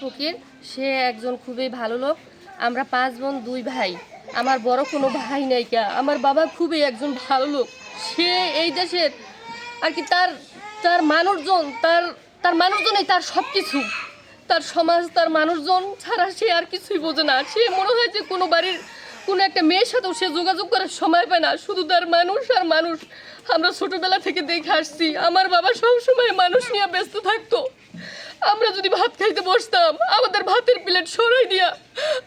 ফকির। সে একজন খুবই ভালো লোক। আমরা 5 বোন 2 ভাই। আমার বড় কোনো ভাই নাই কা। আমার বাবা খুবই একজন ভালো লোক। সে এই দেশের আর কি তার তার মানুষজন তার মানুষজনই তার সব কিছু। তার সমাজ, তার মানুষজন ছাড়া সে আর কিছুই বোঝে না। সে মনে হয় যে কোনো বাড়ির কোনো একটা মেয়ের সাথেও সে যোগাযোগ করার সময় পায় না, শুধু তার মানুষ আর মানুষ। আমরা ছোটবেলা থেকে দেখে আসছি আমার বাবা সবসময় মানুষ নিয়ে ব্যস্ত থাকতো। আমরা যদি ভাত খাইতে বসতাম, আমাদের ভাতের প্লেট সরাই দিয়া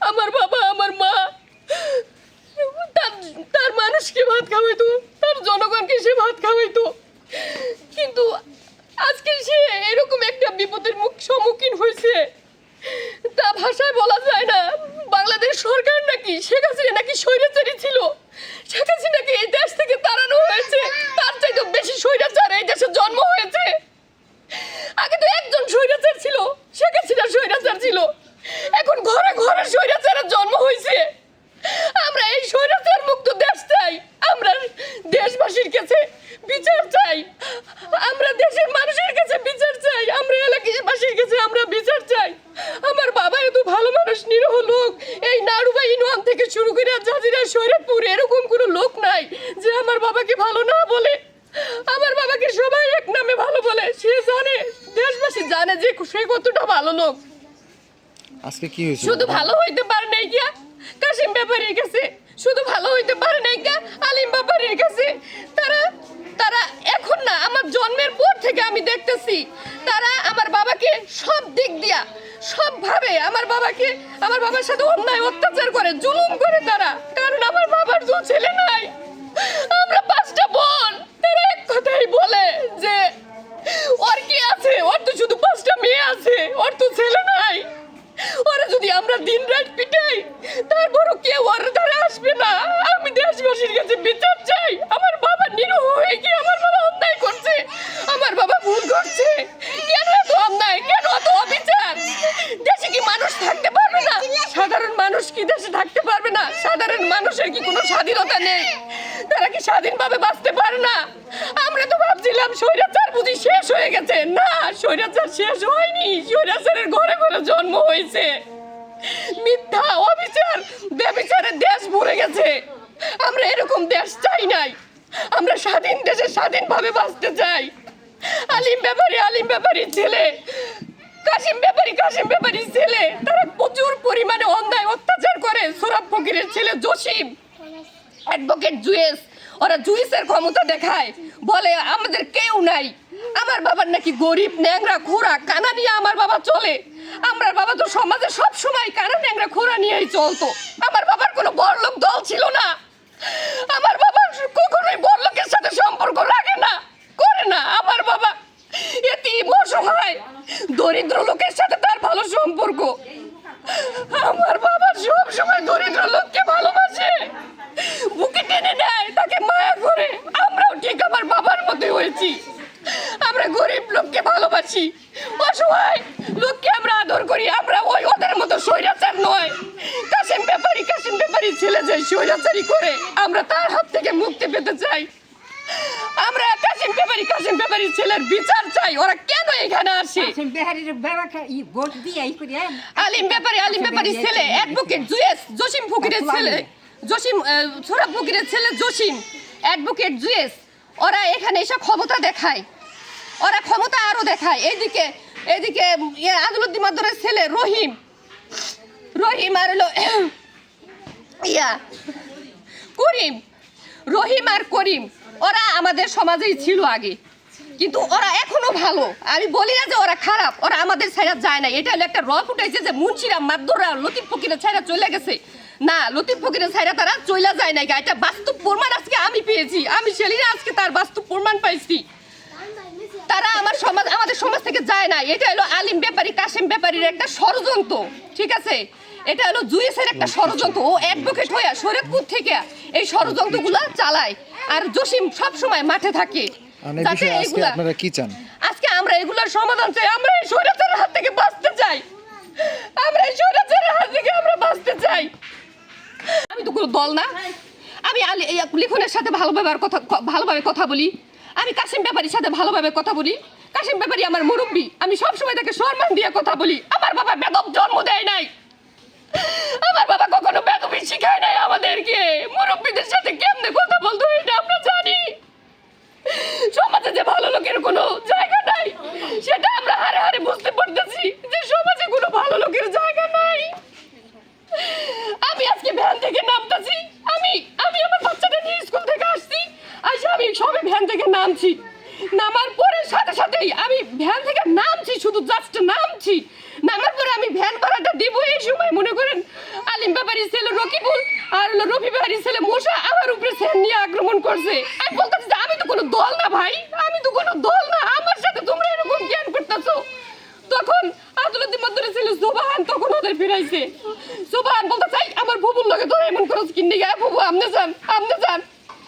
আমার বাবা আমার মা তার তার মানুষকে ভাত খাওয়াইতো, তার জনগণকে সে ভাত খাওয়াইতো। কিন্তু আজকে সে এরকম একটা বিপদের সম্মুখীন হয়েছে, তা ভাষায় বলা যায় না। বাংলাদেশ সরকার নাকি শেখ হাসিনা নাকি স্বৈরাচারী ছিল, শেখ হাসিনাকে এই দেশ থেকে তাড়ানো হয়েছে, তার চাইতে বেশি স্বৈরাচার এই দেশে জন্ম হয়েছে। আগে তো একজন স্বৈরাচার ছিল, শেখ হাসিনা স্বৈরাচার ছিল, এখন ঘরে ঘরে স্বৈরাচারের জন্ম হয়েছে। আমরা এই স্বৈরাচার মুক্ত দেশ চাই, আমরা দেশবাসীর কাছে বিচার চাই, আমরা দেশের মানুষের কাছে বিচার চাই, আমরা এলাকাবাসীর কাছে আমরা বিচার চাই। আমার বাবা এত ভালো মানুষ, নিরীহ লোক। এই নাড়ুবা ইউনিয়ন থেকে শুরু করে জাজিরা শরীয়তপুর এরকম কোনো লোক নাই যে আমার বাবাকে ভালো না বলে। আমার বাবাকে সবাই এক নামে ভালো বলে। সে জানে, দেশবাসী জানে যে সে কতটা ভালো লোক। আজকে কি হয়েছে? শুধু ভালো হইতে পারে নাই গিয়া কাশিম ব্যাপারীর কাছে, শুধু ভালো হইতে পারে নাই গিয়া আলিম ব্যাপারীর কাছে। তারা এখন না, আমার জন্মের পর থেকে আমি দেখতেছি তারা আমার বাবাকে সব দিক দিয়া সবভাবে আমার বাবার সাথে অন্যায় অত্যাচার করে, জুলুম করে তারা। কারণ আমার বাবার তো ছেলে নাই, আমরা 5টা বোন। তারা এক কথাই বলে যে ওর কি আছে, ওর তো শুধু 5টা মেয়ে আছে, ওর তো ছেলে নাই। ওরা যদি আমরা দিন রাত পিটাই, তারপরও কেউ ওর ধারে আসবে না। আমি দেশবাসীর কাছে বিচার চাই। আমার বাবা নিরীহ হয়ে গিয়ে আমার বাবা অন্যায় করছে, আমার বাবা ভুল করছে। কেন এত অন্যায়, কেন এত অবিচার? দেশে কি মানুষ থাকতে পারবে না? সাধারণ মানুষ কি দেশে থাকতে পারবে না? সাধারণ মানুষের কি কোনো স্বাধীনতা নেই? তারা কি স্বাধীনভাবে বাঁচতে পারে না? আমরা তো ভাবছিলাম স্বৈরাচার বুঝি শেষ হয়ে গেছে। না, স্বৈরাচার শেষ হয়নি, স্বৈরাচারের ঘরে ঘরে জন্ম হয়েছে। মিথ্যা, অবিচার, বেবিচারের দেশ ভরে গেছে। আমরা এরকম দেশ চাই নাই, আমরা স্বাধীন দেশে স্বাধীনভাবে বাঁচতে চাই। আলিম ব্যাপারীর ছেলে, কাশিম ব্যাপারীর ছেলে, তারা প্রচুর পরিমাণে অন্যায় অত্যাচার করে। সোহরাব ফকিরের ছেলে জসিম, অ্যাডভোকেট জুয়েস, ওরা জুয়েসের ক্ষমতা দেখায়, বলে আমাদের কেউ নাই। আমার বাবার নাকি গরিব, ন্যাংরা, খোরা, কানা নিয়ে আমার বাবা চলে। আমার বাবা তো সমাজে সব সময় কানা, ন্যাংরা, খোরা নিয়েই চলতো। আমার বাবার কোনো বড়লোক দল ছিল না। আমার বাবা কখনোই বড়লোকের সাথে সম্পর্ক রাখে না, করে না। আমার বাবা এতিম, অসহায়, দরিদ্র লোকের সাথে তার ভালো সম্পর্ক। আমার বাবা সব সময় দরিদ্র লোককে ভালোবাসে, বুকে টেনে নেয়, তাকে মায়া করে। আমরাও ঠিক আমার বাবার মতোই হয়েছি। আমরা গরিব লোককে ভালোবাসি, অসহায় লোককে আমরা আদর করি। আমরা ওদের মতো স্বৈরাচার নয়। কাশিম ব্যাপারীর ছেলে যে স্বৈরাচারী করে, আমরা তার হাত থেকে মুক্তি পেতে চাই। আমরা কাশিম ব্যাপারীর ছেলের বিচার চাই। ওরা কেন এখানে আসে? আলিম ব্যাপারীর ছেলে, অ্যাডভোকেট জুয়েস, জসিম ফকিরের ছেলে, সোহরাব ফকিরের ছেলে জসিম, অ্যাডভোকেট জুয়েস, ওরা এখানে এসে ক্ষমতা দেখায়। ওরা ক্ষমতা আরো দেখায়। এইদিকে আজলুদ্দিন মাদরের ছেলে রহিম আর হলো রহিম আর করিম, ওরা আমাদের সমাজেই ছিল আগে, কিন্তু ওরা এখনো ভালো। আমি বলি না যে ওরা খারাপ, ওরা আমাদের ছাইরা যায় না। এটা হলো একটা রফ উঠাইছে যে মুন্সিরা, মাদুররা লতিফ ফকিরের ছাইরা চলে গেছে। না, লতিফ ফকিরের ছাইরা তারা চলে যায় না। এটা বাস্তব প্রমাণ আজকে আমি পেয়েছি। আমি সেলিনা আজকে তার বাস্তব প্রমাণ পাইছি। তারা আমাদের সমাজ থেকে যায় না। এটা হলো আলিম ব্যাপারী, কাশিম ব্যাপারীর একটা ষড়যন্ত্র, ঠিক আছে? এটা হলো জুয়েসের একটা ষড়যন্ত্র। ও অ্যাডভোকেট হয়ে শরীয়তপুর থেকে এই ষড়যন্ত্রগুলো চালায়, আর জসিম সব সময় মাঠে থাকে। আপনারা কি চান? আজকে আমরা এগুলোর সমাধান চাই। আমরা এই স্বৈরাচারের হাত থেকে বাঁচতে চাই। আমি তো কোনো দল না। আমি লিখনের সাথে ভালোভাবে কথা বলি। আমি কাশিম ব্যাপারীর সাথে ভালোভাবে কথা বলি। কাশিম ব্যাপারী আমার মুরব্বী, আমি সবসময় তাকে সম্মান দিয়ে কথা বলি। আমার বাবা বেদব জন্ম দেয় নাই, আমার বাবা কখনো বেদবি শিখায় নাই আমাদেরকে। মুরব্বীদের সাথে কেমনে কথা বলতে হয় এটা আমরা জানি। সমাজে যে ভালো লোকের কোনো জায়গা নাই সেটা আমরা হারে হারে বুঝতে পারতেছি যে সমাজে কোনো ভালো লোকের জায়গা নাই। আমি আজকে ভ্যান থেকে নামতেছি, আমি আমি আমার বাচ্চাটা নিয়ে স্কুল থেকে আসছি, আসে আমি সবে ভ্যান থেকে নামছি। নামার পরে সাথে সাথেই আমি ভ্যান থেকে নামছি, শুধু জাস্ট নামছি। নামার পরে আমি ভ্যান ভাড়াটা দিব, এই সময় মনে করেন আলিম ব্যাপারীর ছেলে রকিবুল আর হলো রফি ব্যাপারীর ছেলে মোশা আমার উপরে স্যান নিয়ে আক্রমণ করছে। আমি বলতেছি যে আমি তো কোনো দল না ভাই, আমি তো কোনো দল না, আমার সাথে তোমরা এরকম জ্ঞান করতেছো। তখন আদালতে মধ্যে ছিল সোবাহান, তখন ওদের ফিরাইছে। সোবাহান বলতে চাই আমার বুবুর লগে তো এমন খরচ কিনে গা বুবু আমনে যান, আমনে যান।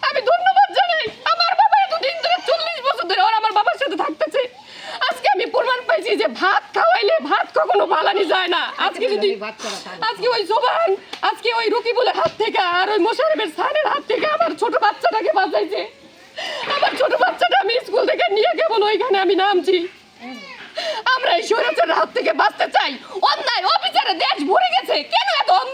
আমি ধন্যবাদ জানাই, আমার বাবা এতদিন ধরে 40 বছর ধরে ওর আমার বাবার সাথে থাকতেছে। আজকে আমি প্রমাণ পাইছি যে ভাত খাওয়াইলে ভাত কখনো বালানি যায় না। আজকে যদি আজকে ওই সোবাহান আজকে ওই রকিবুলের হাত থেকে আর ওই মোশারফের স্যারের হাত থেকে আমার ছোট বাচ্চাটাকে বাঁচাইছে। আমার ছোট বাচ্চাটা আমি স্কুল থেকে নিয়ে কেবল ওইখানে আমি নামছি। আমরা এই স্বৈরাচারের হাত থেকে বাঁচতে চাই। অন্যায় অবিচারে দেশ ভরে গেছে, কেন এত অন্যায়